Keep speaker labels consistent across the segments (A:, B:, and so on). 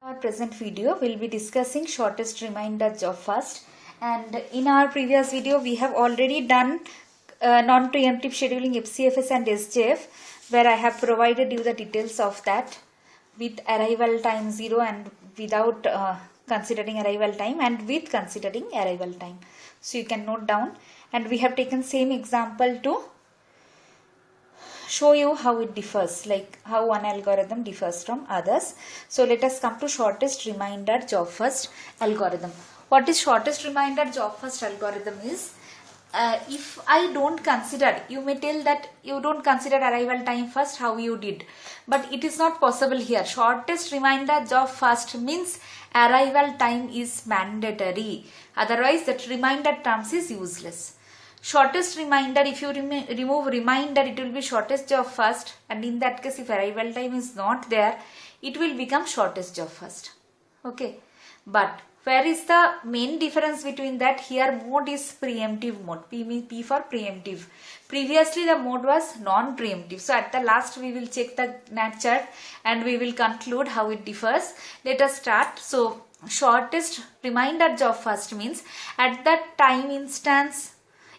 A: Our present video will be discussing shortest remainder job first, and in our previous video we have already done non-preemptive scheduling FCFS and SJF, where I have provided you the details of that with arrival time 0 and without considering arrival time and with considering arrival time. So you can note down, and we have taken same example to show you how it differs, like how one algorithm differs from others. So let us come to shortest remainder job first algorithm. What is shortest remainder job first algorithm is, if I don't consider, you may tell that you don't consider arrival time first, how you did, but it is not possible here. Shortest remainder job first means arrival time is mandatory, otherwise that remainder terms is useless. Shortest remainder, if you remove remainder, it will be shortest job first, and in that case if arrival time is not there, it will become shortest job first. Okay, but where is the main difference between that? Here mode is preemptive mode, P for preemptive. Previously the mode was non-preemptive. So at the last we will check the NAT chart and we will conclude how it differs. Let us start. So shortest remainder job first means at that time instance,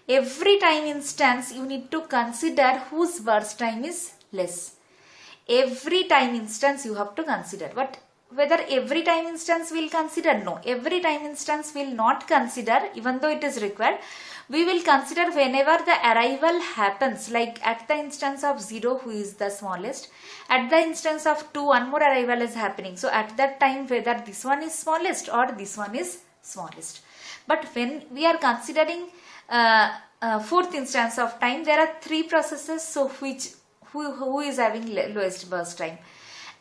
A: every time instance you need to consider whose burst time is less. Every time instance you have to consider. But whether every time instance will consider? No. Every time instance will not consider, even though it is required. We will consider whenever the arrival happens, like at the instance of 0 who is the smallest, at the instance of 2 one more arrival is happening. So at that time whether this one is smallest or this one is smallest. But when we are considering fourth instance of time, there are 3 processes, so who is having lowest burst time,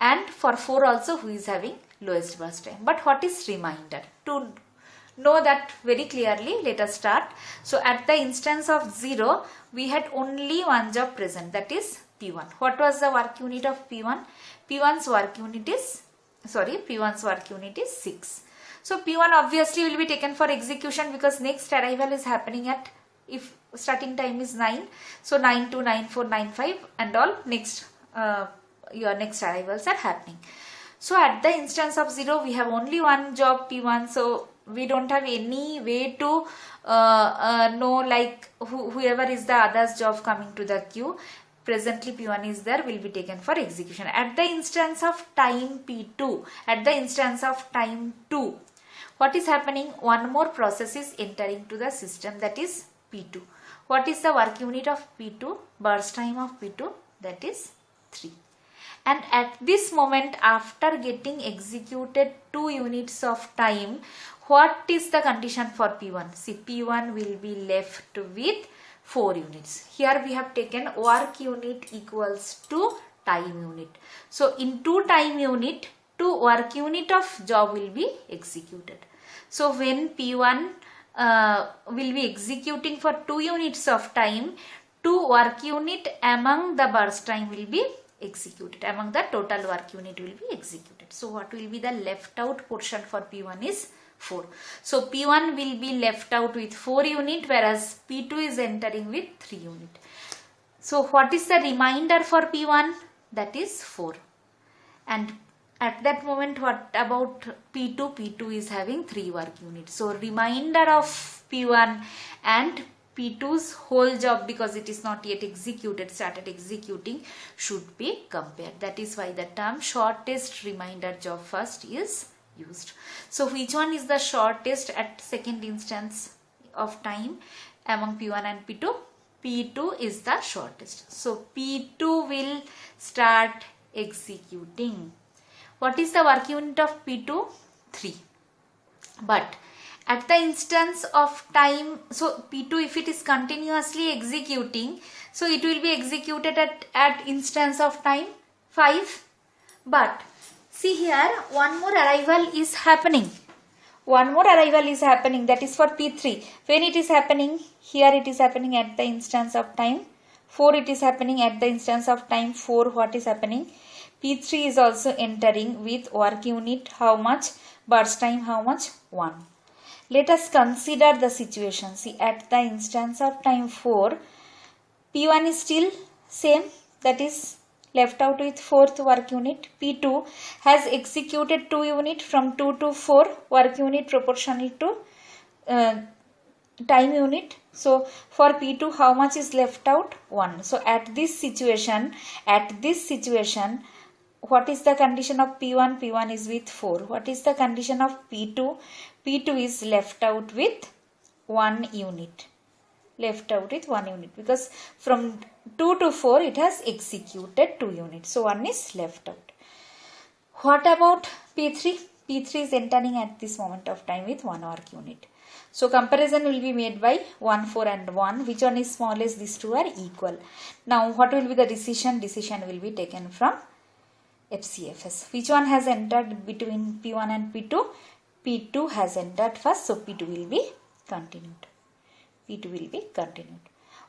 A: and for 4 also who is having lowest burst time. But what is remainder? To know that very clearly, let us start. So at the instance of 0 we had only one job present, that is P1. What was the work unit of P1? P1's work unit is 6. So P1 obviously will be taken for execution because next arrival is happening at, if starting time is 9, so 9 to 9 4 9 5 and all next your next arrivals are happening. So at the instance of 0 we have only one job P1, so we don't have any way to know like whoever is the other's job coming to the queue. Presently P1 is there, will be taken for execution. At the instance of time P2, at the instance of time 2, what is happening? One more process is entering to the system, that is P2. What is the work unit of P2? Burst time of P2, that is 3. And at this moment, after getting executed 2 units of time, what is the condition for P1? See, P1 will be left with 4 units. Here we have taken work unit equals to time unit. So into time unit, 2 work unit of job will be executed. So when P1 will be executing for 2 units of time, 2 work unit among the burst time will be executed, among the total work unit will be executed. So what will be the left out portion for P1 is 4. So P1 will be left out with 4 unit, whereas P2 is entering with 3 unit. So what is the remainder for P1? That is 4. And at that moment, what about P2? P2 is having 3 work units. So remainder of P1 and P2's whole job, because it is not yet executed, started executing, should be compared. That is why the term shortest remainder job first is used. So which one is the shortest at second instance of time among P1 and P2? P2 is the shortest. So P2 will start executing. What is the work unit of P2? 3. But at the instance of time, so P2 if it is continuously executing, so it will be executed at instance of time 5. But see here, one more arrival is happening. One more arrival is happening, that is for P3. When it is happening? Here it is happening at the instance of time 4. It is happening at the instance of time 4. What is happening? P3 is also entering with work unit, how much? Burst time, how much? 1. Let us consider the situation. See, at the instance of time 4, P1 is still same, that is left out with 4th work unit. P2 has executed 2 unit from 2 to 4 work unit proportional to time unit. So for P2 how much is left out? 1. So at this situation what is the condition of P1? P1 is with 4. What is the condition of P2? P2 is left out with 1 unit. Left out with 1 unit because from 2 to 4 it has executed 2 units. So 1 is left out. What about P3? P3 is entering at this moment of time with 1 work unit. So comparison will be made by 1, 4 and 1. Which one is smallest? These two are equal. Now what will be the decision? Decision will be taken from FCFS. Which one has entered between P1 and P2? P2 has entered first. So P2 will be continued. P2 will be continued.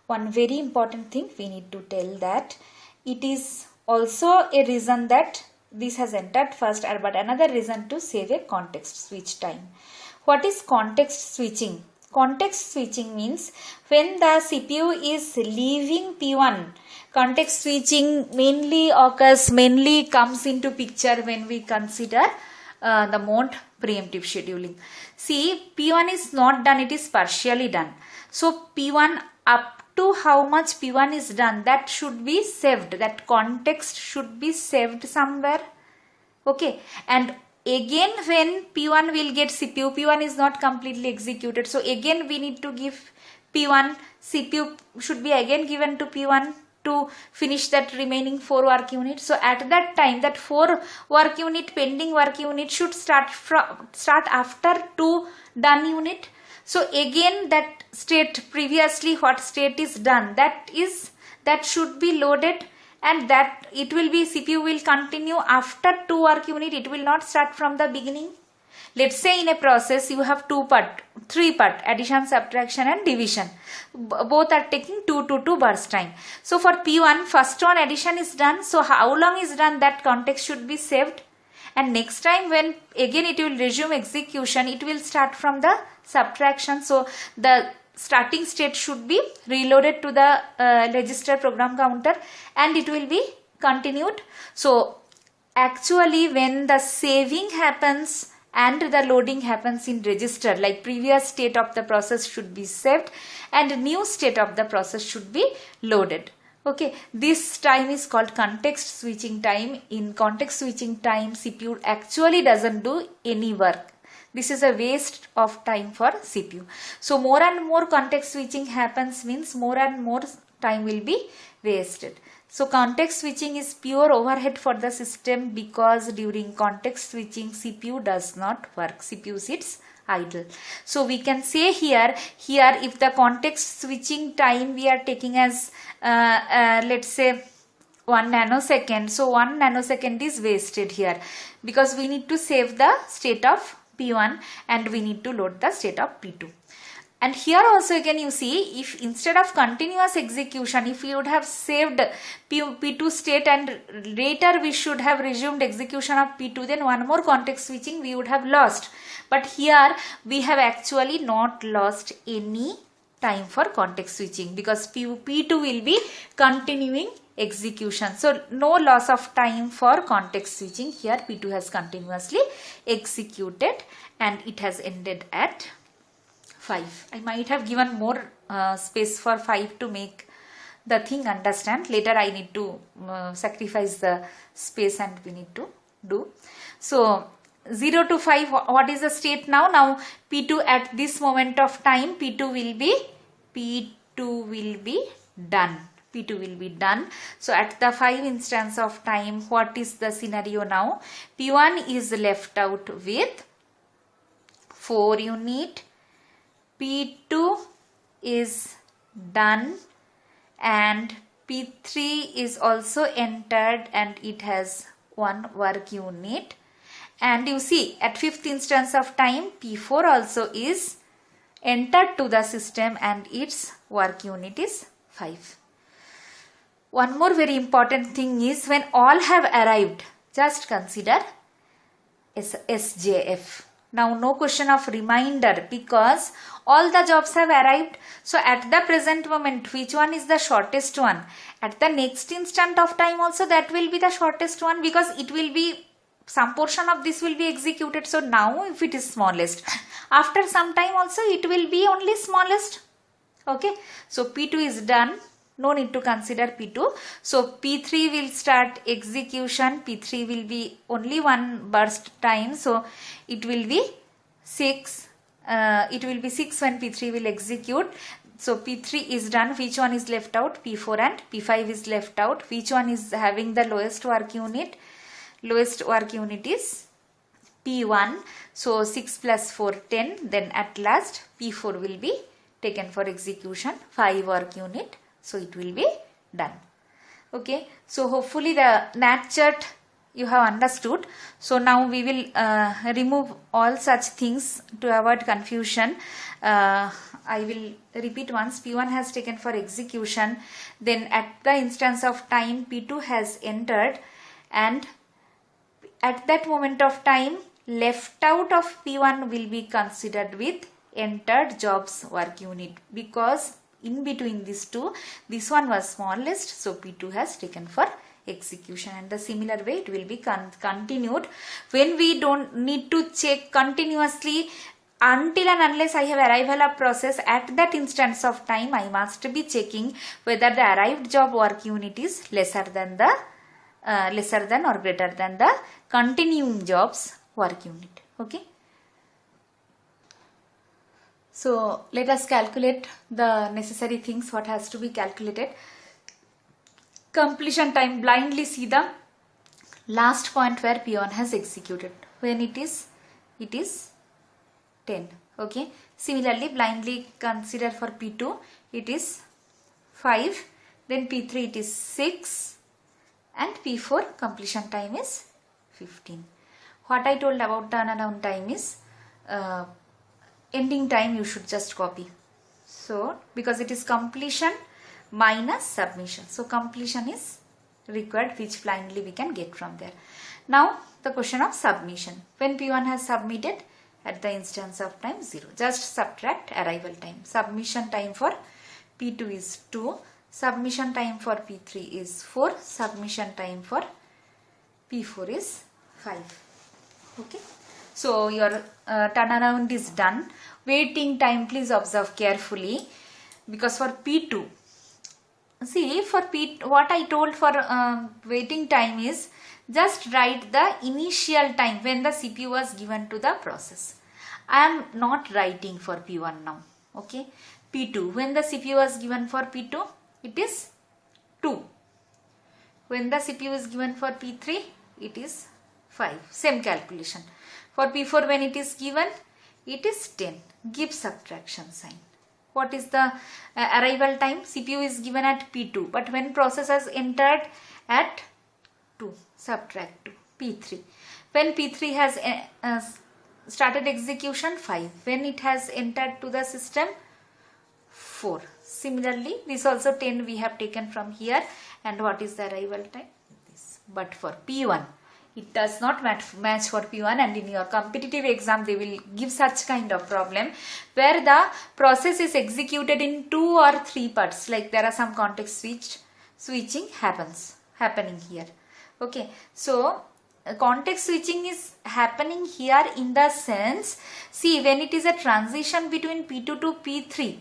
A: One very important thing we need to tell that it is also a reason that this has entered first, but another reason to save a context switch time. What is context switching? Context switching means when the CPU is leaving P1, context switching mainly comes into picture when we consider the mode preemptive scheduling. See, P1 is not done, it is partially done. So P1 up to how much P1 is done, that should be saved. That context should be saved somewhere. Okay. And again when P1 will get CPU, P1 is not completely executed. So again we need to give P1, CPU should be again given to P1 to finish that remaining 4 work units. So at that time that 4 work unit, pending work unit should start after 2 done unit. So again that state previously what state is done, that should be loaded, and that it will be CPU will continue after 2 work unit. It will not start from the beginning. Let's say in a process you have 3 part addition, subtraction and division. Both are taking 2 to 2 burst time. So for P1 first one addition is done. So how long is done, that context should be saved. And next time when again it will resume execution, it will start from the subtraction. So the starting state should be reloaded to the register program counter and it will be continued. So actually when the saving happens and the loading happens in register, like previous state of the process should be saved and new state of the process should be loaded. Okay, this time is called context switching time. In context switching time, CPU actually doesn't do any work. This is a waste of time for CPU. So more and more context switching happens means more and more time will be wasted. So context switching is pure overhead for the system because during context switching CPU does not work. CPU sits idle. So we can say here if the context switching time we are taking as let's say 1 nanosecond. So 1 nanosecond is wasted here because we need to save the state of P1 and we need to load the state of P2. And here also again you see, if instead of continuous execution, if we would have saved P2 state and later we should have resumed execution of P2, then one more context switching we would have lost. But here we have actually not lost any time for context switching because P2 will be continuing execution. So no loss of time for context switching. Here P2 has continuously executed and it has ended at 5. I might have given more space for 5 to make the thing understand. Later I need to sacrifice the space and we need to do. So 0 to 5, what is the state now? Now P2 at this moment of time, P2 will be done. P2 will be done. So at the 5 instance of time, what is the scenario now? P1 is left out with 4 unit. P2 is done and P3 is also entered and it has 1 work unit. And you see at 5th instance of time P4 also is entered to the system and its work unit is 5. One more very important thing is when all have arrived, just consider SJF. Now no question of reminder because all the jobs have arrived. So at the present moment, which one is the shortest one? At the next instant of time also that will be the shortest one because it will be some portion of this will be executed. So now if it is smallest, after some time also it will be only smallest. Okay, so P2 is done. No need to consider P2. So P3 will start execution. P3 will be only one burst time. So it will be 6. It will be 6 when P3 will execute. So P3 is done. Which one is left out? P4 and P5 is left out. Which one is having the lowest work unit? Lowest work unit is P1. So 6 plus 4, 10. Then at last P4 will be taken for execution. 5 work unit. So it will be done. Okay. So hopefully the NAT chart you have understood. So now we will remove all such things to avoid confusion. I will repeat once. P1 has taken for execution. Then at the instance of time P2 has entered, and at that moment of time left out of P1 will be considered with entered jobs work unit because in between these two, this one was smallest, so P2 has taken for execution, and the similar way it will be continued. When we don't need to check continuously until and unless I have arrival of process, at that instance of time I must be checking whether the arrived job work unit is lesser than or greater than the continuing jobs work unit. Okay. So let us calculate the necessary things what has to be calculated. Completion time, blindly see the last point where P1 has executed. When it is 10. Okay. Similarly, blindly consider for P2 it is 5. Then P3 it is 6. And P4 completion time is 15. What I told about turnaround time is ending time you should just copy. So because it is completion minus submission. So completion is required, which blindly we can get from there. Now the question of submission. When P1 has submitted at the instance of time 0. Just subtract arrival time. Submission time for P2 is 2. Submission time for P3 is 4. Submission time for P4 is 5. Okay. So your turnaround is done. Waiting time, please observe carefully, because for P2, see for P, what I told for waiting time is just write the initial time when the CPU was given to the process. I am not writing for P1 now. Okay. P2, when the CPU was given for P2, it is 2. When the CPU is given for P3, it is 5. Same calculation. For P4, when it is given, it is 10. Give subtraction sign. What is the arrival time? CPU is given at P2, but when process has entered at 2, subtract 2. P3. When P3 has started execution, 5. When it has entered to the system, 4. Similarly, this also 10 we have taken from here. And what is the arrival time? This. But for P1, it does not match for P1, and in your competitive exam they will give such kind of problem where the process is executed in 2 or 3 parts, like there are some context switching happening here. Okay, so context switching is happening here in the sense, see, when it is a transition between P2 to P3,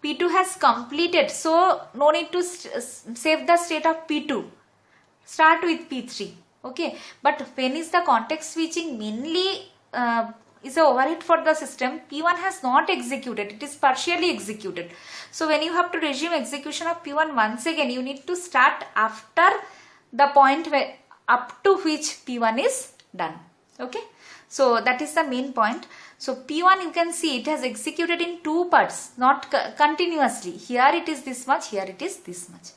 A: P2 has completed, so no need to save the state of P2, start with P3. Okay, but when is the context switching mainly is a overhead for the system, P1 has not executed, it is partially executed. So when you have to resume execution of P1 once again, you need to start after the point where up to which P1 is done. Okay, so that is the main point. So P1, you can see it has executed in 2 parts, not continuously. Here it is this much, here it is this much.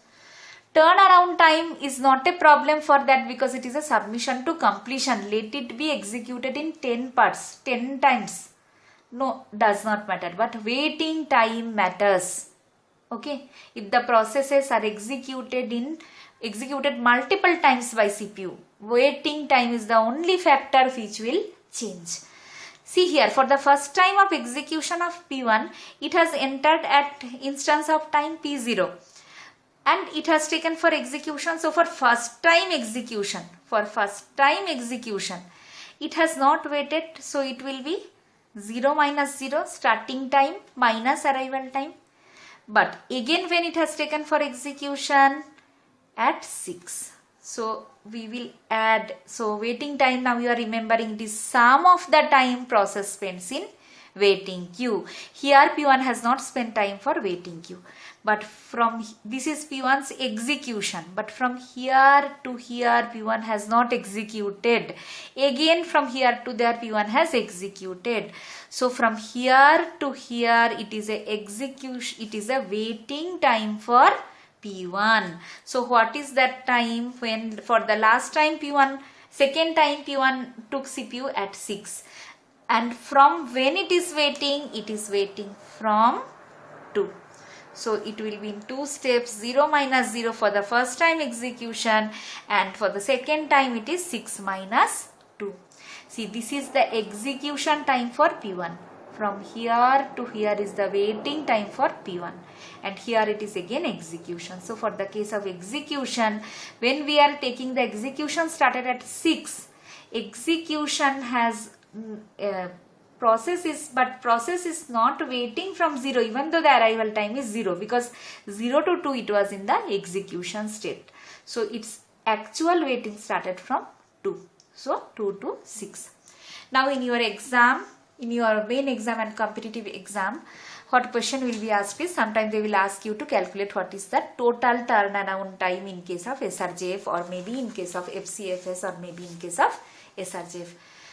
A: Turnaround time is not a problem for that because it is a submission to completion. Let it be executed in 10 parts, 10 times. No, does not matter. But waiting time matters. Okay. If the processes are executed multiple times by CPU, waiting time is the only factor which will change. See here, for the first time of execution of P1, it has entered at instance of time P0 and it has taken for execution. So for first time execution, it has not waited, so it will be 0 minus 0, starting time minus arrival time. But again when it has taken for execution at 6, so we will add, so waiting time, now you are remembering it is sum of the time process spends in waiting queue. Here P1 has not spent time for waiting queue, but from this is P1's execution, but from here to here P1 has not executed. Again from here to there P1 has executed. So from here to here it is a execution, it is a waiting time for P1. So what is that time? When for the last time P1, second time P1 took CPU at 6. And from when it is waiting from 2. So it will be in 2 steps, 0 minus 0 for the first time execution, and for the second time it is 6 minus 2. See, this is the execution time for P1. From here to here is the waiting time for P1, and here it is again execution. So for the case of execution, when we are taking the execution started at 6, execution has process is not waiting from 0 even though the arrival time is 0, because 0 to 2 it was in the execution state. So its actual waiting started from 2. So 2 to 6. Now in your exam, in your main exam and competitive exam, what question will be asked is, sometimes they will ask you to calculate what is the total turnaround time in case of SRJF, or maybe in case of FCFS, or maybe in case of SRJF.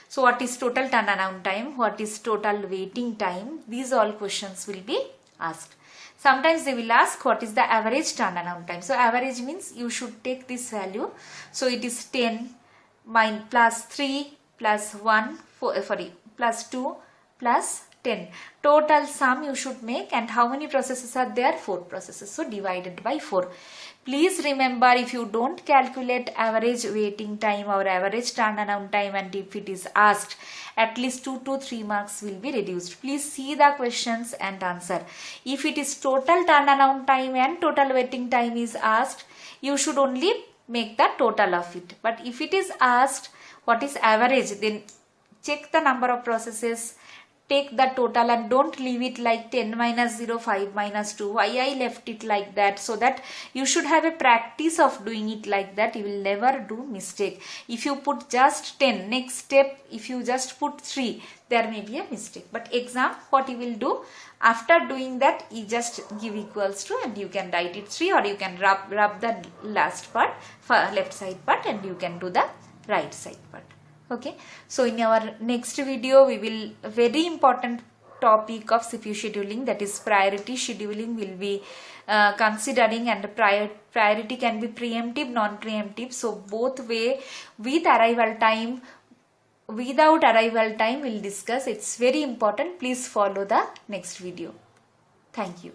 A: So what is total turnaround time? What is total waiting time? These all questions will be asked. Sometimes they will ask what is the average turnaround time. So average means you should take this value. So it is 10 plus 3 plus 1, plus 2 plus 10. Total sum you should make, and how many processes are there? 4 processes. So divided by 4. Please remember, if you don't calculate average waiting time or average turnaround time, and if it is asked, at least 2 to 3 marks will be reduced. Please see the questions and answer. If it is total turnaround time and total waiting time is asked, you should only make the total of it. But if it is asked what is average, then check the number of processes, take the total, and don't leave it like 10 minus 0, 5 minus 2. Why I left it like that? So that you should have a practice of doing it like that. You will never do mistake. If you put just 10, next step if you just put 3, there may be a mistake. But exam, what you will do, after doing that, you just give equals to, and you can write it 3, or you can rub the last part, left side part, and you can do the right side part. Okay, so in our next video we will, very important topic of CPU scheduling, that is priority scheduling, will be considering, and priority can be preemptive, non-preemptive. So both way, with arrival time, without arrival time, we'll discuss. It's very important. Please follow the next video. Thank you.